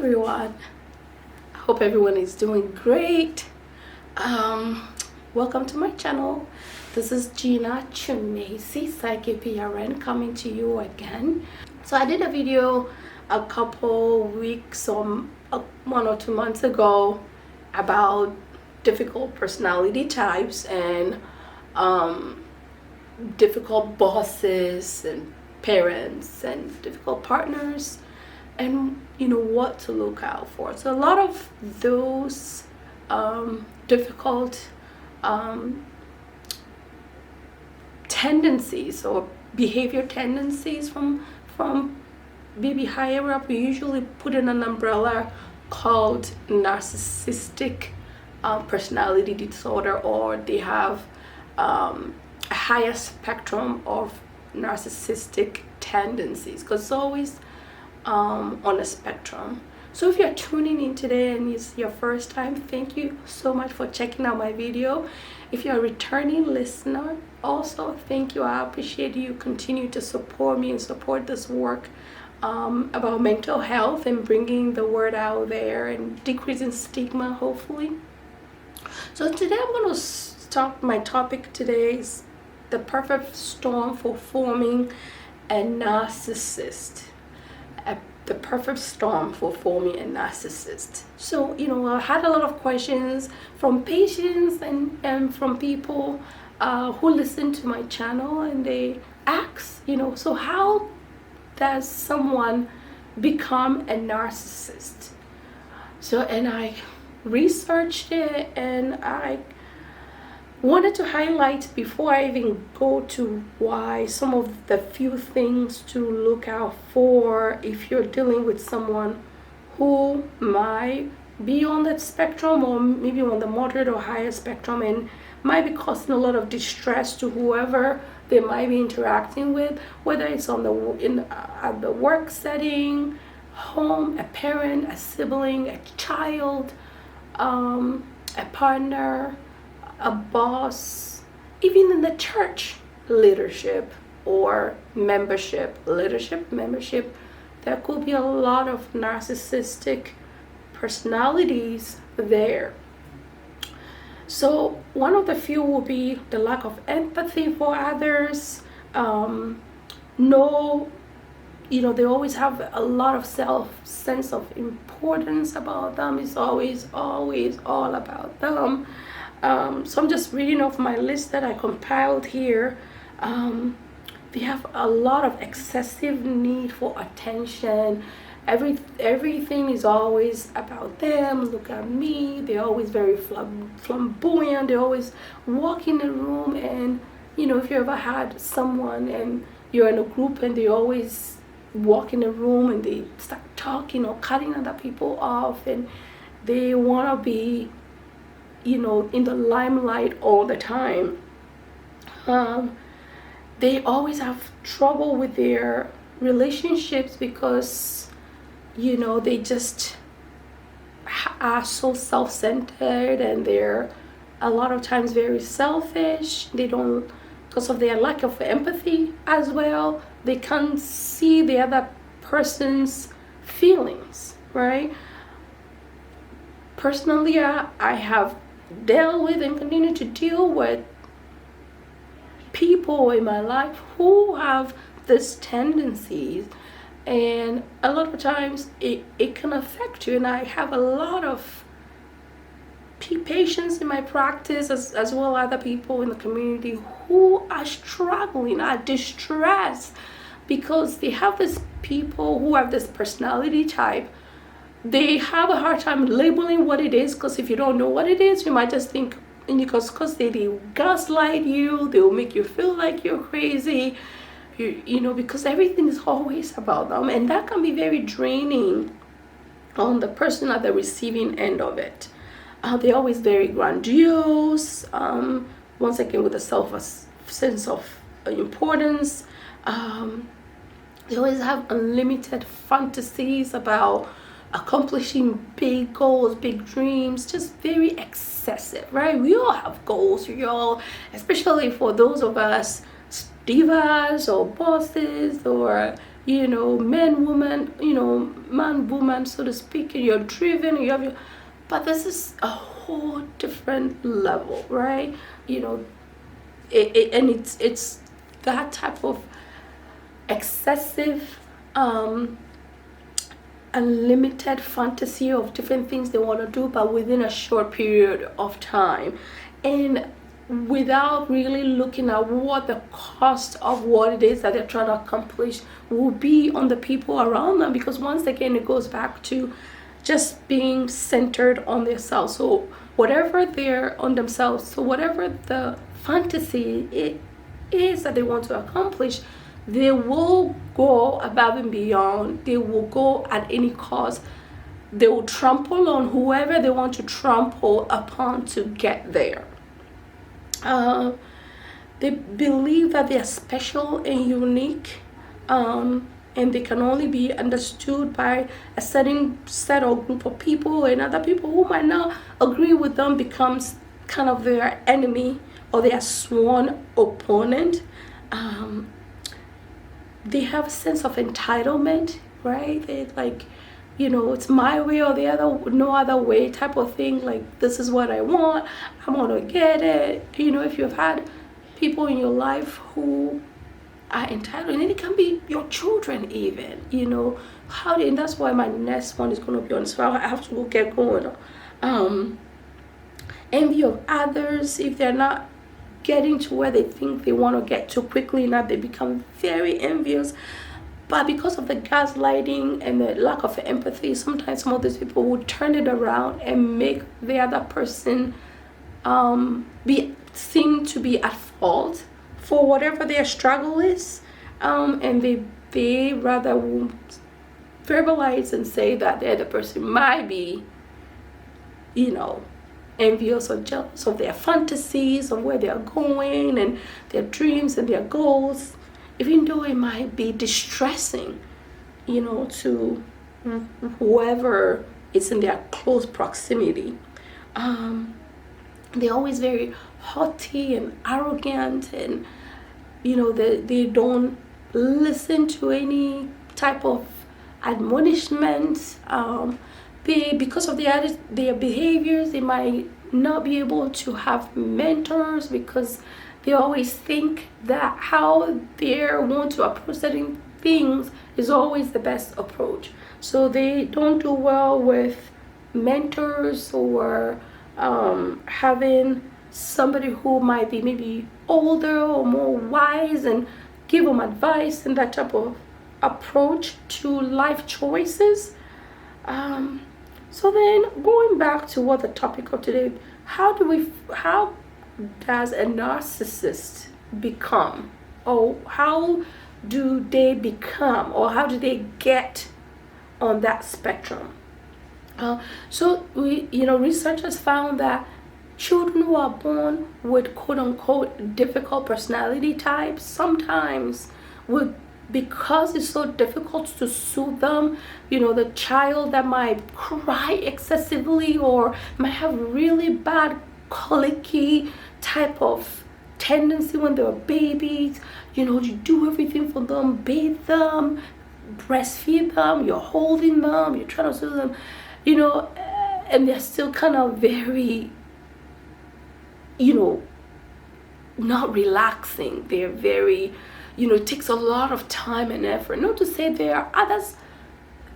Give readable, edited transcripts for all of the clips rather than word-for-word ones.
everyone. I hope everyone is doing great. Welcome to my channel. This is Gina Chunesi, Psychic PRN, coming to you again. So I did a video a couple weeks or 1 or 2 months ago about difficult personality types and difficult bosses and parents and difficult partners, and what to look out for. So a lot of those difficult tendencies or behavior tendencies from maybe higher up, we usually put in an umbrella called narcissistic personality disorder, or they have a higher spectrum of narcissistic tendencies, because it's always on a spectrum. So if you're tuning in today and it's your first time, thank you so much for checking out my video. If you're a returning listener, also thank you. I appreciate you continue to support me and support this work about mental health and bringing the word out there and decreasing stigma, hopefully. So today I'm going to start. My topic today is the perfect storm for forming a narcissist. The perfect storm for forming a narcissist. So I had a lot of questions from patients and from people who listen to my channel, and they ask, so how does someone become a narcissist? So, and I researched it, and I wanted to highlight, before I even go to why, some of the few things to look out for if you're dealing with someone who might be on that spectrum, or maybe on the moderate or higher spectrum, and might be causing a lot of distress to whoever they might be interacting with, whether it's at the work setting, home, a parent, a sibling, a child, a partner, a boss, even in the church leadership or membership. There could be a lot of narcissistic personalities there. So one of the few will be the lack of empathy for others. They always have a lot of sense of importance about them. It's always all about them. So I'm just reading off my list that I compiled here. They have a lot of excessive need for attention. Everything is always about them. Look at me. They're always very flamboyant. They always walk in the room, and if you ever had someone and you're in a group and they always walk in the room and they start talking or cutting other people off, and they want to be in the limelight all the time. They always have trouble with their relationships because they just are so self-centered, and they're a lot of times very selfish. They don't, because of their lack of empathy as well, they can't see the other person's feelings, right? Personally, I have dealt with and continue to deal with people in my life who have these tendencies, and a lot of times it can affect you. And I have a lot of patients in my practice, as well as other people in the community, who are struggling, are distressed, because they have these people who have this personality type. They have a hard time labeling what it is, because if you don't know what it is, you might just think, because they gaslight you, they'll make you feel like you're crazy, because everything is always about them, and that can be very draining on the person at the receiving end of it. They're always very grandiose, once again with a sense of importance. They always have unlimited fantasies about accomplishing big goals, big dreams, just very excessive, right? We all have goals. Especially for those of us divas or bosses or man, woman, man, woman, so to speak, and you're driven, you have your, but this is a whole different level, right? And it's that type of excessive, unlimited fantasy of different things they want to do, but within a short period of time, and without really looking at what the cost of what it is that they're trying to accomplish will be on the people around them. Because once again, it goes back to just being centered on themselves. So whatever they're on themselves, so whatever the fantasy it is that they want to accomplish, they will go above and beyond. They will go at any cost. They will trample on whoever they want to trample upon to get there. They believe that they are special and unique, and they can only be understood by a certain set or group of people, and other people who might not agree with them becomes kind of their enemy or their sworn opponent. They have a sense of entitlement, right? They like, it's my way or the other, no other way type of thing. Like, this is what I want, I'm gonna get it. If you've had people in your life who are entitled, and it can be your children even, and that's why my next one is gonna be on, so I have to get going. Envy of others. If they're not getting to where they think they want to get to quickly enough, they become very envious. But because of the gaslighting and the lack of empathy, sometimes some of these people will turn it around and make the other person seem to be at fault for whatever their struggle is, and they rather won't verbalize and say that the other person might be envious or jealous of their fantasies, of where they are going and their dreams and their goals, even though it might be distressing, to whoever is in their close proximity. They're always very haughty and arrogant, and they don't listen to any type of admonishment. Because of their behaviors, they might not be able to have mentors, because they always think that how they want to approach certain things is always the best approach. So they don't do well with mentors or having somebody who might be maybe older or more wise and give them advice and that type of approach to life choices. So then, going back to what the topic of today, how does a narcissist become, or how do they become, or how do they get on that spectrum? So researchers found that children who are born with quote-unquote difficult personality types sometimes would, because it's so difficult to soothe them, the child that might cry excessively or might have really bad colicky type of tendency when they're babies, you do everything for them, bathe them, breastfeed them, you're holding them, you're trying to soothe them, and they're still kind of very, not relaxing. They're very, it takes a lot of time and effort. Not to say there are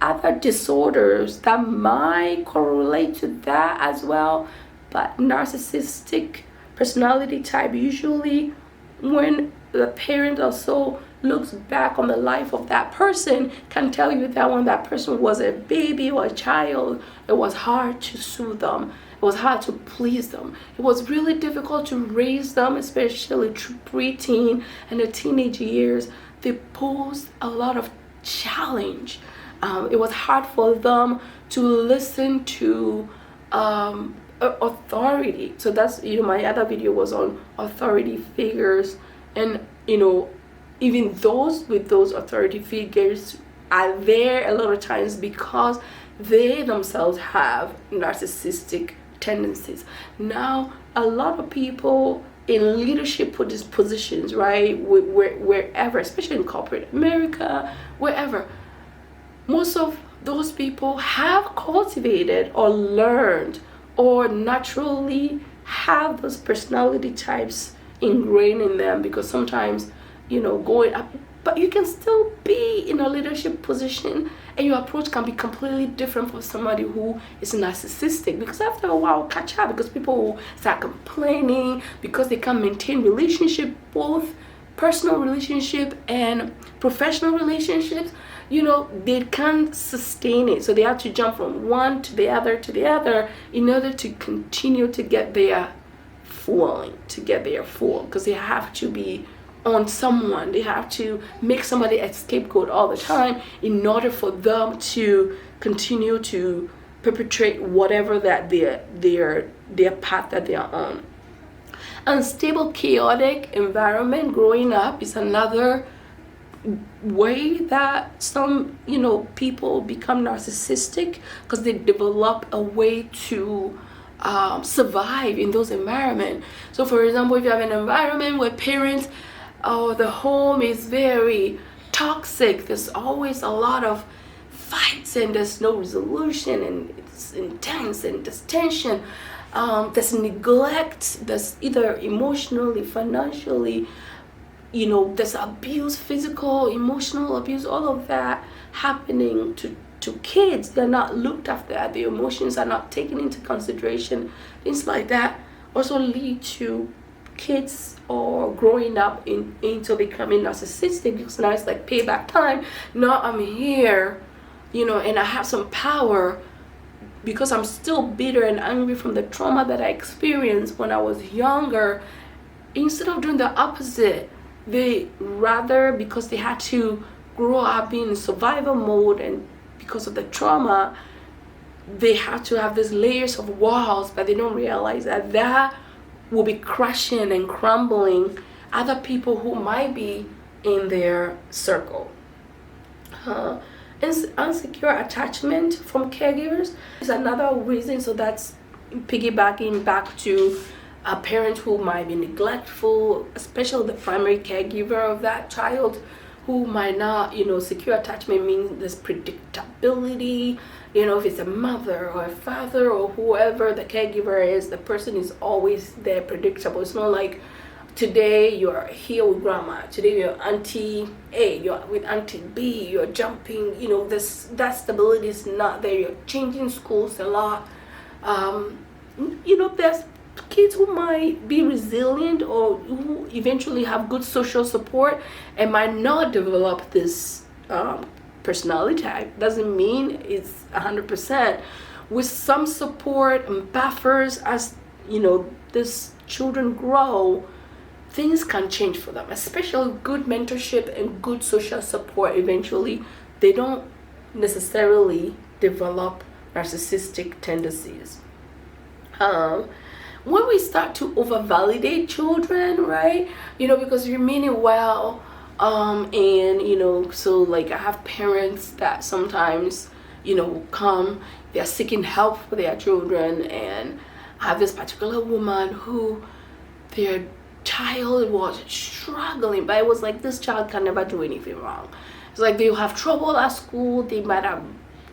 other disorders that might correlate to that as well, but narcissistic personality type, usually when the parent also looks back on the life of that person, can tell you that when that person was a baby or a child, it was hard to soothe them. It was hard to please them. It was really difficult to raise them, especially preteen and the teenage years. They posed a lot of challenge. It was hard for them to listen to authority. So that's, my other video was on authority figures, and even those with those authority figures are there a lot of times because they themselves have narcissistic tendencies. Now, a lot of people in leadership positions, right? Wherever, especially in corporate America, wherever, most of those people have cultivated or learned or naturally have those personality types ingrained in them, because sometimes, going up, but you can still be in a leadership position and your approach can be completely different from somebody who is narcissistic, because after a while catch up, because people will start complaining because they can't maintain relationship, both personal relationship and professional relationships. They can't sustain it, so they have to jump from one to the other in order to continue to get their full, because they have to be on someone. They have to make somebody a scapegoat all the time in order for them to continue to perpetrate whatever that their path that they are on. Unstable, chaotic environment growing up is another way that some people become narcissistic, because they develop a way to survive in those environments. So for example, if you have an environment where parents, the home is very toxic, there's always a lot of fights and there's no resolution and it's intense and there's tension, there's neglect, there's either emotionally, financially, there's abuse, physical, emotional abuse, all of that happening to kids. They're not looked after, their emotions are not taken into consideration. Things like that also lead to kids or growing up into becoming narcissistic, because now it's like payback time. Now I'm here, and I have some power, because I'm still bitter and angry from the trauma that I experienced when I was younger. Instead of doing the opposite, they rather, because they had to grow up in survival mode and because of the trauma, they have to have these layers of walls, but they don't realize that will be crushing and crumbling other people who might be in their circle. Unsecured attachment from caregivers is another reason. So that's piggybacking back to a parent who might be neglectful, especially the primary caregiver of that child, who might not, secure attachment means there's predictability. If it's a mother or a father or whoever the caregiver is, the person is always there, predictable. It's not like today you're here with grandma, today you're auntie A, you're with auntie B, you're jumping, that stability is not there. You're changing schools a lot. There's kids who might be resilient or who eventually have good social support and might not develop this personality type. Doesn't mean it's 100%. With some support and buffers, as these children grow, things can change for them, especially good mentorship and good social support. Eventually they don't necessarily develop narcissistic tendencies. When we start to over-validate children, right, because you're meaning well, and so like I have parents that sometimes come, they're seeking help for their children, and I have this particular woman who their child was struggling, but it was like this child can never do anything wrong. It's like they'll have trouble at school, they might have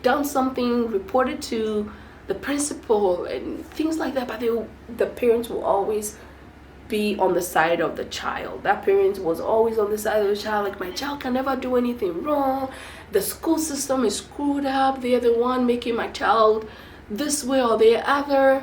done something, reported to the principal and things like that, but the parents will always be on the side of the child. That parent was always on the side of the child, like, my child can never do anything wrong, the school system is screwed up, they're the one making my child this way or the other.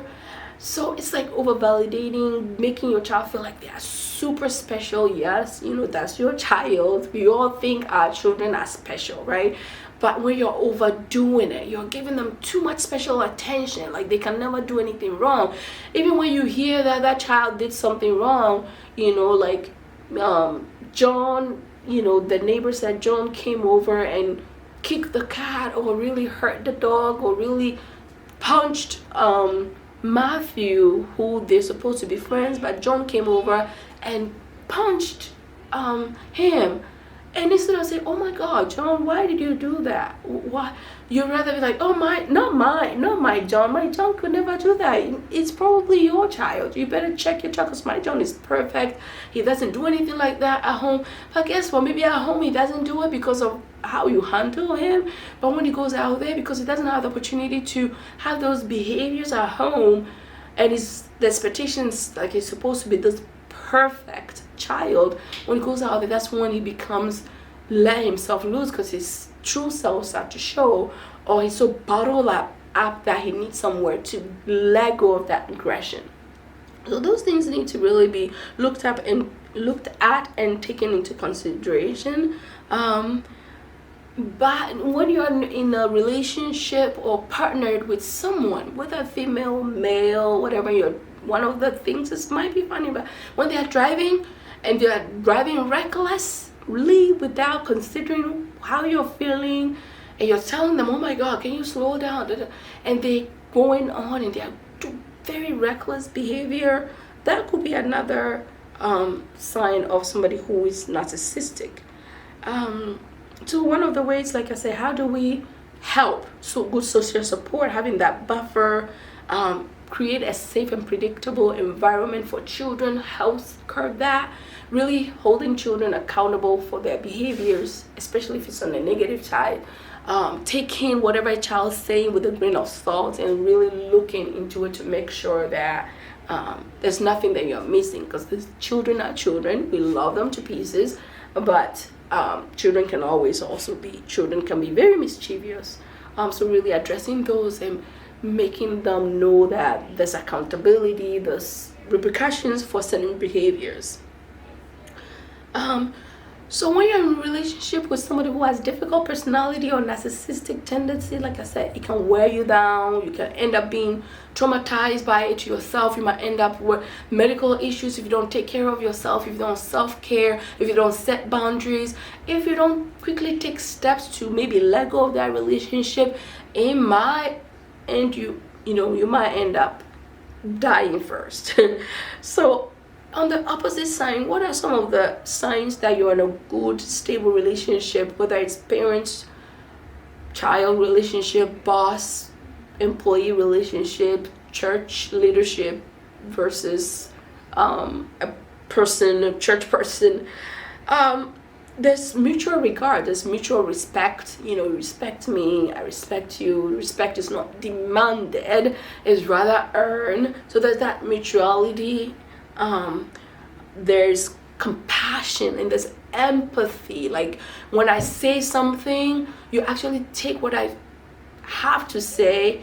So it's like over validating, making your child feel like they are super special. Yes, that's your child. We all think our children are special, right? But when you're overdoing it, you're giving them too much special attention, like they can never do anything wrong. Even when you hear that that child did something wrong, like John, the neighbor said John came over and kicked the cat or really hurt the dog or really punched Matthew, who they're supposed to be friends, but John came over and punched him. And instead of saying, oh my God, John, why did you do that? Why? You'd rather be like, oh my, not my John. My John could never do that. It's probably your child. You better check your child, because my John is perfect. He doesn't do anything like that at home. But guess what? Maybe at home he doesn't do it because of how you handle him. But when he goes out there, because he doesn't have the opportunity to have those behaviors at home, and the expectations, like he's supposed to be this perfect child, when he goes out there, that's when he becomes, let himself loose, because his true self start to show, or he's so bottled up that he needs somewhere to let go of that aggression. So those things need to really be looked at and taken into consideration. But when you're in a relationship or partnered with someone, whether female, male, whatever, one of the things, this might be funny, but when they are driving and they are driving recklessly without considering how you're feeling, and you're telling them, oh my God, can you slow down? And they going on and they are very reckless behavior, that could be another sign of somebody who is narcissistic. So one of the ways, like I said, how do we help? So good social support, having that buffer, create a safe and predictable environment for children helps curb that. Really holding children accountable for their behaviors, especially if it's on the negative side. Taking whatever a child's saying with a grain of salt and really looking into it to make sure that there's nothing that you're missing, because these children are children. We love them to pieces, but children can be very mischievous. So really addressing those and making them know that there's accountability, there's repercussions for certain behaviors. So when you're in a relationship with somebody who has difficult personality or narcissistic tendency, like I said, it can wear you down. You can end up being traumatized by it yourself. You might end up with medical issues if you don't take care of yourself, if you don't self-care, if you don't set boundaries, if you don't quickly take steps to maybe let go of that relationship. It might end you might end up dying first. So on the opposite side, what are some of the signs that you're in a good, stable relationship, whether it's parents, child relationship, boss, employee relationship, church leadership versus a church person? There's mutual regard, there's mutual respect. You respect me, I respect you. Respect is not demanded, it's rather earned. So there's that mutuality. There's compassion and there's empathy. Like when I say something, you actually take what I have to say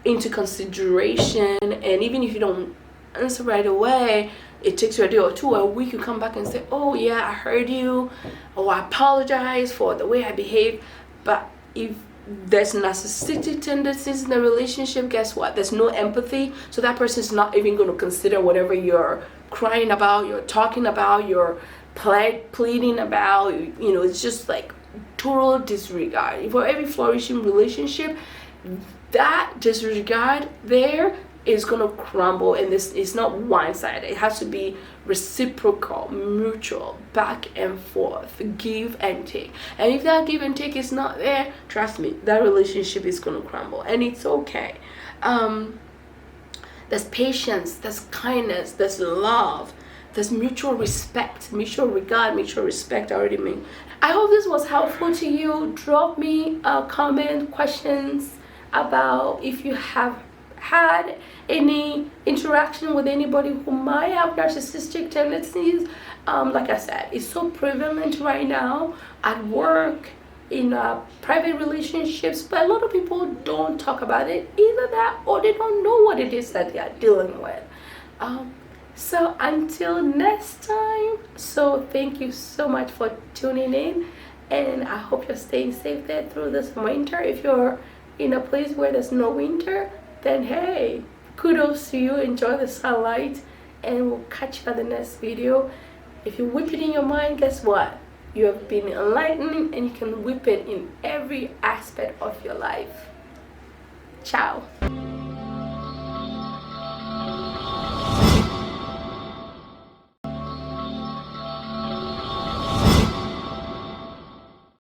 into consideration, and even if you don't answer right away, it takes you a day or two or a week, you come back and say, oh yeah, I heard you, or I apologize for the way I behaved. But if there's narcissistic tendencies in the relationship, guess what? There's no empathy. So that person is not even going to consider whatever you're crying about, you're talking about, you're pleading about. It's just like total disregard. For every flourishing relationship, that disregard there is going to crumble, and this is not one-sided. It has to be reciprocal, mutual, back and forth, give and take. And if that give and take is not there, trust me, that relationship is going to crumble, and it's okay. There's patience, there's kindness, there's love, there's mutual respect, mutual regard, mutual respect. I already mean. I hope this was helpful to you. Drop me a comment, questions about if you have had any interaction with anybody who might have narcissistic tendencies. Like I said, it's so prevalent right now at work, in private relationships, but a lot of people don't talk about it. Either that or they don't know what it is that they are dealing with. So until next time, so thank you so much for tuning in, and I hope you're staying safe there through this winter. If you're in a place where there's no winter, then hey, kudos to you. Enjoy the sunlight, and we'll catch you at the next video. If you whip it in your mind, guess what? You have been enlightened, and you can whip it in every aspect of your life. Ciao.